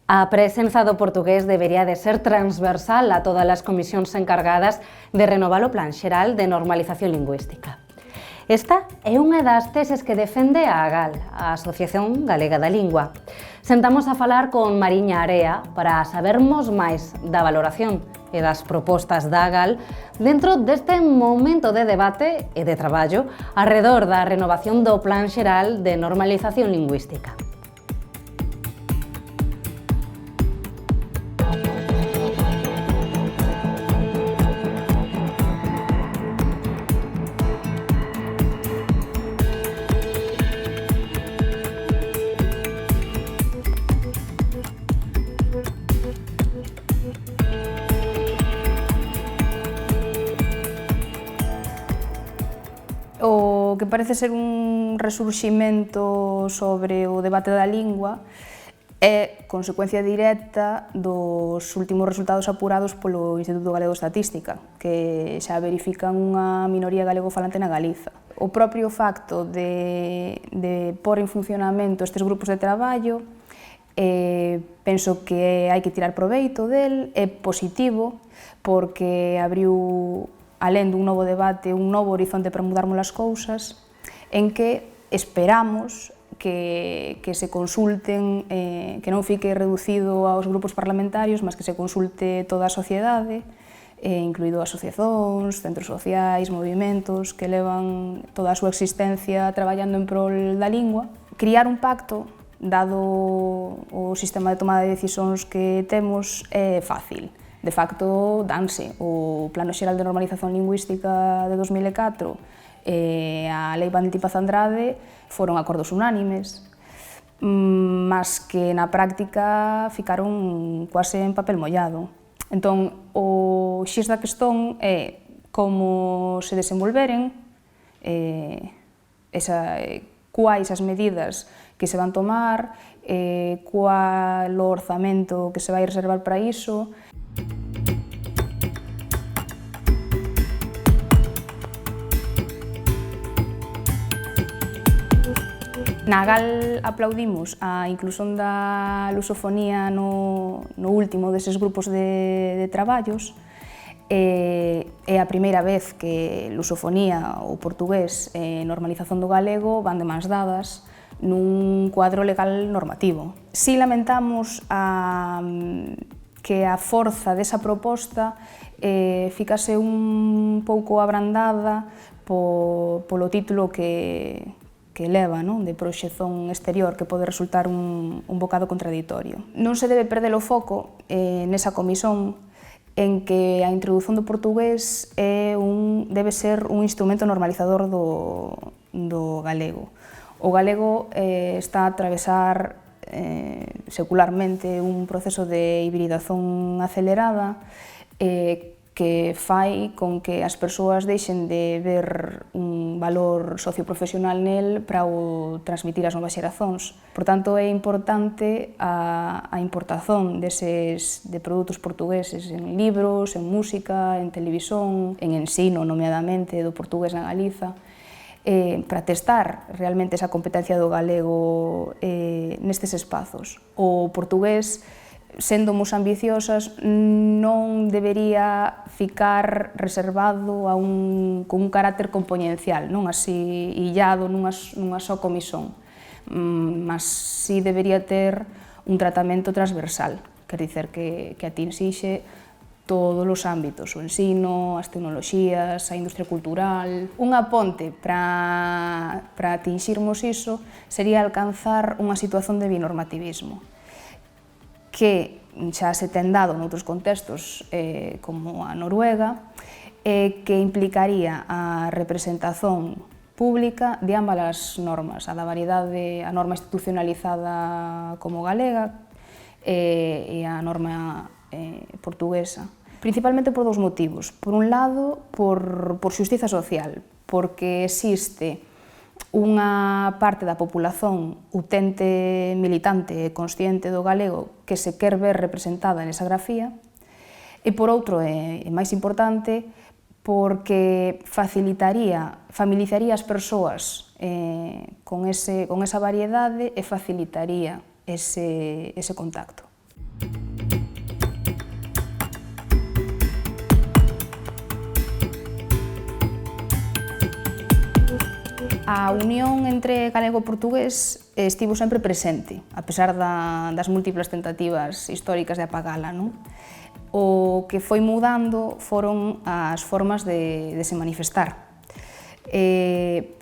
A presenza do portugués debería de ser transversal a todas as comisións encargadas de renovar o Plan Xeral de Normalización Lingüística. Esta é unha das teses que defende a AGAL, a Asociación Galega da Lingua. Sentamos a falar con Mariña Area para sabermos máis da valoración e das propostas da AGAL dentro deste momento de debate e de traballo arredor da renovación do Plan Xeral de Normalización Lingüística. O que parece ser un resurximento sobre o debate da lingua é consecuencia directa dos últimos resultados apurados polo Instituto Galego de Estatística, que xa verifican unha minoría galego-falante na Galiza. O propio facto de pôr en funcionamento estes grupos de traballo, penso que hai que tirar proveito del, é positivo, porque abriu, alén dun novo debate, un novo horizonte para mudarmos as cousas, en que esperamos que se consulten, que non fique reducido aos grupos parlamentarios, mas que se consulte toda a sociedade, incluído asociacións, centros sociais, movimentos que levan toda a súa existencia traballando en prol da lingua. Criar un pacto, dado o sistema de tomada de decisións que temos, é fácil. De facto, danse. O Plano Xeral de Normalización Lingüística de 2004 e a Lei Bandetti Paz Andrade foron acordos unánimes, mas que na práctica ficaron quase en papel mollado. Entón, o xis da questón é como se desenvolveren, quais as medidas que se van tomar, qual o orzamento que se vai reservar para iso. Na AGAL aplaudimos a inclusión da lusofonía no último deses grupos de traballos. É a primeira vez que lusofonía ou portugués e normalización do galego van de mans dadas nun cuadro legal normativo. Si lamentamos que a forza desa proposta ficase un pouco abrandada polo título que leva, de proxección exterior, que pode resultar un bocado contraditorio. Non se debe perder o foco nesa comisión en que a introdución do portugués debe ser un instrumento normalizador do galego. O galego está a atravesar secularmente un proceso de hibridación acelerada que fai con que as persoas deixen de ver un valor socioprofesional nel para o transmitir ás novas xerazóns. Por tanto, é importante a importación de produtos portugueses en libros, en música, en televisión, en ensino, nomeadamente, do portugués na Galiza, para testar realmente esa competencia do galego nestes espazos. O portugués, sendo moi ambiciosas, non debería ficar reservado con un carácter compoñencial, non así illado nunha só comisión, mas si debería ter un tratamento transversal, quer dicer que atinxixe todos os ámbitos, o ensino, as tecnoloxías, a industria cultural. Unha ponte para atinxirmos iso sería alcanzar unha situación de binormativismo, que xa se ten dado noutros contextos como a Noruega, que implicaría a representación pública de ambas as normas, a da variedade, a norma institucionalizada como galega e a norma portuguesa. Principalmente por dous motivos. Por un lado, por xustiza social, porque existe unha parte da populación utente, militante e consciente do galego que se quer ver representada nesa grafía, e por outro, e máis importante, porque familiarizaría as persoas con esa variedade e facilitaría ese contacto. A unión entre galego e portugués estivo sempre presente, a pesar das múltiples tentativas históricas de apagala, non? O que foi mudando foron as formas de se manifestar.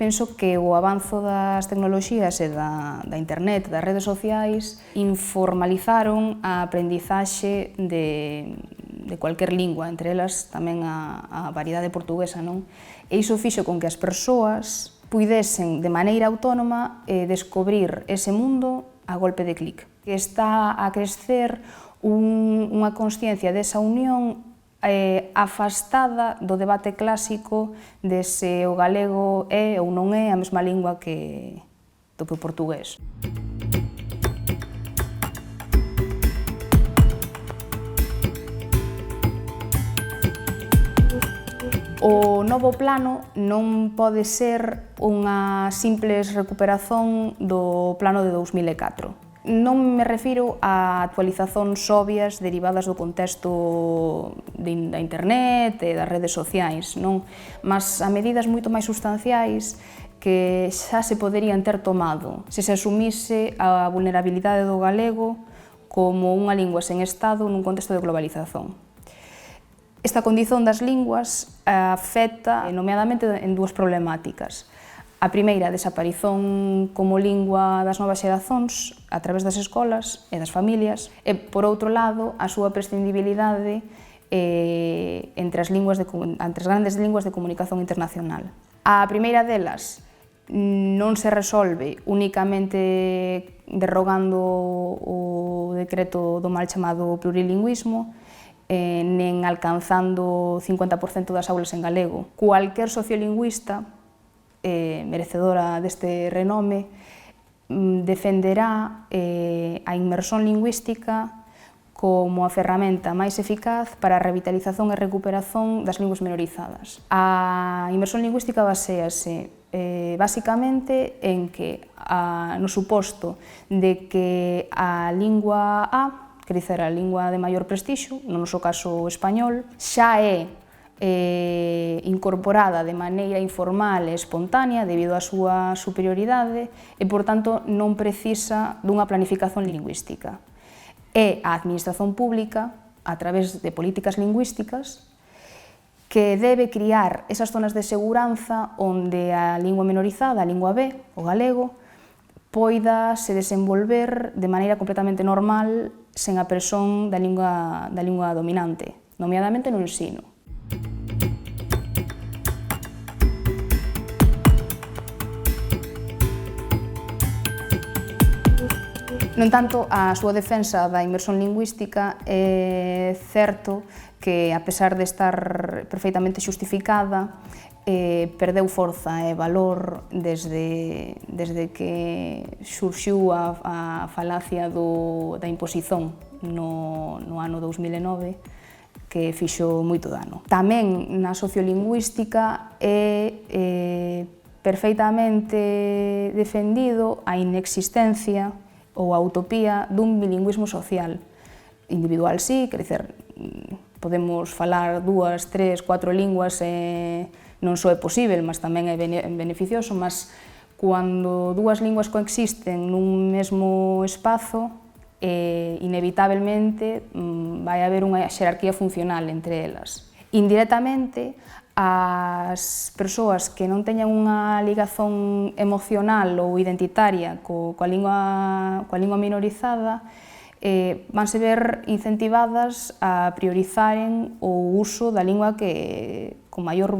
Penso que o avanzo das tecnoloxías e da internet, das redes sociais, informalizaron a aprendizaxe de cualquier lingua, entre elas tamén a variedade portuguesa, non? E iso fixo con que as persoas puidesen de maneira autónoma descobrir ese mundo a golpe de clic. Está a crecer unha consciencia desa unión afastada do debate clásico de se o galego é ou non é a mesma lingua do que o portugués. O novo plano non pode ser unha simples recuperación do plano de 2004. Non me refiro a actualizacións obvias derivadas do contexto da internet e das redes sociais, non? Mas a medidas moito máis substanciais que xa se poderían ter tomado se se asumise a vulnerabilidade do galego como unha lingua sen Estado nun contexto de globalización. Esta condición das linguas afecta nomeadamente en dúas problemáticas. A primeira, a desaparición como lingua das novas xeracións a través das escolas e das familias, e, por outro lado, a súa prescindibilidade entre as grandes linguas de comunicación internacional. A primeira delas non se resolve únicamente derrogando o decreto do mal chamado plurilingüismo, nen alcanzando o 50% das aulas en galego. Cualquier sociolingüista merecedora deste renome defenderá a inmersión lingüística como a ferramenta máis eficaz para a revitalización e recuperación das linguas minorizadas. A inmersión lingüística baséase basicamente en que, no suposto de que a lingua A, quer dizer, a lingua de maior prestixio, no noso caso o español, xa é incorporada de maneira informal e espontánea debido á súa superioridade e, por tanto, non precisa dunha planificación lingüística. É a administración pública, a través de políticas lingüísticas, que debe criar esas zonas de seguranza onde a lingua minorizada, a lingua B, o galego, poida se desenvolver de maneira completamente normal sen a presión da lingua dominante, nomeadamente no ensino. No entanto, a súa defensa da inmersión lingüística é certo que, a pesar de estar perfeitamente xustificada, perdeu forza e valor desde que xurxiu a falacia da imposición no ano 2009, que fixo moito dano. Tamén na sociolingüística é perfeitamente defendido a inexistencia ou a utopía dun bilingüismo social. Individual sí, quer dizer, podemos falar 2, 3, 4 linguas e non só é posible, mas tamén é beneficioso, mas cando dúas linguas coexisten nun mesmo espazo, inevitablemente vai haber unha xerarquía funcional entre elas. Indirectamente, as persoas que non teñan unha ligazón emocional ou identitaria coa lingua minorizada vanse ver incentivadas a priorizaren o uso da lingua con maior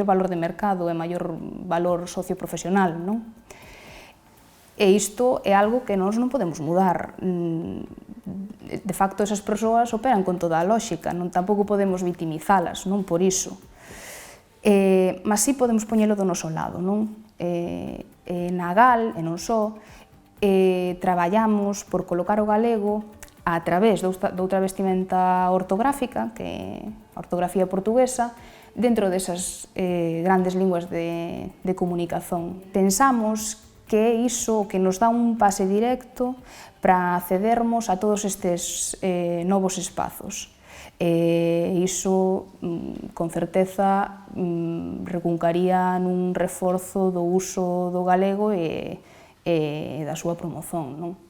valor de mercado e maior valor socioprofesional, non? E isto é algo que nós non podemos mudar. De facto, esas persoas operan con toda a lóxica, tampouco podemos victimizalas, non por iso. Mas sí podemos poñelo do noso lado, non? Na GAL, e non só, traballamos por colocar o galego a través doutra vestimenta ortográfica, que é a ortografía portuguesa, dentro desas grandes linguas de comunicación. Pensamos que é iso que nos dá un pase directo para accedermos a todos estes novos espazos. Iso, con certeza, recuncaría nun reforzo do uso do galego e da súa promoción, non?